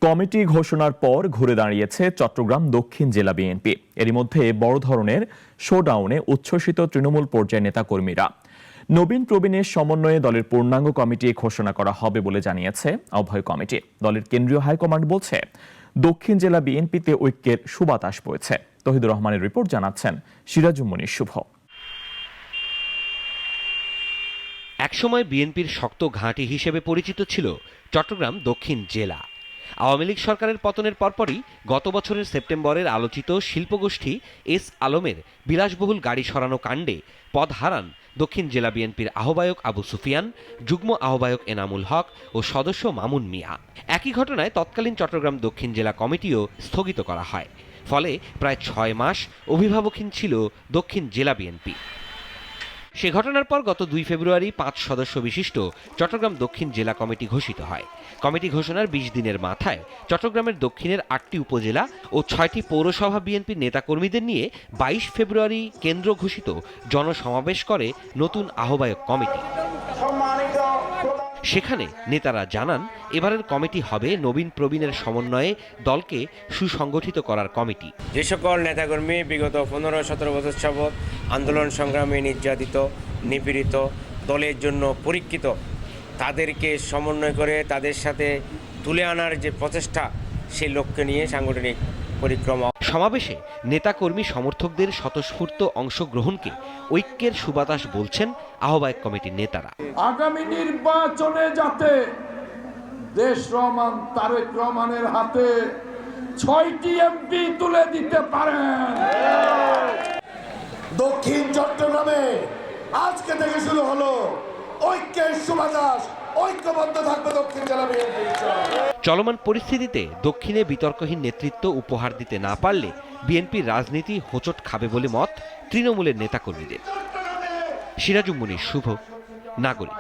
Committee ঘোষণার পর ঘুরে দাঁড়িয়েছে চট্টগ্রাম দক্ষিণ জেলা বিএনপি। এরই মধ্যে বড় ধরনের শোডাউনে উচ্ছ্বসিত তৃণমূল পর্যায়ের নেতাকর্মীরা। নবীন প্রবীণের সমন্বয়ে দলের পূর্ণাঙ্গ কমিটি ঘোষণা করা হবে বলে জানিয়েছে আহ্বায়ক কমিটি। দলের কেন্দ্রীয় হাইকমান্ড বলছে, দক্ষিণ জেলা বিএনপিতে ঐক্যের সুবাতাস বইছে। তহিদুর রহমানের রিপোর্ট, জানাচ্ছেন সিরাজুম মনির শুভ। একসময় বিএনপির শক্ত ঘাঁটি হিসেবে পরিচিত ছিল চট্টগ্রাম দক্ষিণ জেলা। আওয়ামী লীগ সরকারের পতনের পরপরই গত বছরের সেপ্টেম্বরের আলোচিত শিল্পগোষ্ঠী এস আলমের বিলাসবহুল গাড়ি সরানো কাণ্ডে পদ হারান দক্ষিণ জেলা বিএনপির আহ্বায়ক আবু সুফিয়ান, যুগ্ম আহ্বায়ক এনামুল হক ও সদস্য মামুন মিয়া। একই ঘটনায় তৎকালীন চট্টগ্রাম দক্ষিণ জেলা কমিটিও স্থগিত করা হয়। ফলে প্রায় ৬ মাস অভিভাবকহীন ছিল দক্ষিণ জেলা বিএনপি। সে ঘটনার পর গত ২ ফেব্রুয়ারি ৫ সদস্য বিশিষ্ট চট্টগ্রাম দক্ষিণ জেলা কমিটি ঘোষিত হয়। কমিটি ঘোষণার ২০ দিনের মাথায় চট্টগ্রামের দক্ষিণের ৮টি উপজেলা ও ৬টি পৌরসভা বিএনপির নেতাকর্মীদের নিয়ে ২২ ফেব্রুয়ারি কেন্দ্র ঘোষিত জনসমাবেশ করে নতুন আহ্বায়ক কমিটি। সেখানে নেতারা জানান, এবারের কমিটি হবে নবীন প্রবীণের সমন্বয়ে দলকে সুসংগঠিত করার কমিটি। যে সকল নেতাকর্মী বিগত ১৫-১৭ বছর যাবৎ আন্দোলন সংগ্রামে নির্যাতিত, নিপীড়িত, দলের জন্য পরীক্ষিত, তাদেরকে সমন্বয় করে তাদের সাথে তুলে আনার যে প্রচেষ্টা, সেই লক্ষ্যে নিয়ে সাংগঠনিক পরিক্রমা। সমাবেশে নেতাকর্মী সমর্থকদের স্বতঃস্ফূর্ত অংশগ্রহণকে ঐক্যের সুবাতাস বলছেন আহ্বায়ক কমিটির নেতারা। আগামী নির্বাচনে যাতে দেশ রহমান তারেক রহমানের হাতে ৬টি এমপি তুলে দিতে পারেন। দক্ষিণ চট্টগ্রামে আজকে থেকে শুরু হলো ঐক্যের সুবাতাস। ঐক্যবদ্ধ থাকবে দক্ষিণ জেলা বিএনপি। চলমান পরিস্থিতিতে দক্ষিণে বিতর্কহীন নেতৃত্ব উপহার দিতে না পারলে বিএনপির রাজনীতি হোঁচট খাবে বলে মত তৃণমূলের নেতাকর্মীদের। সিরাজুম মনির শুভ, নাগরিক।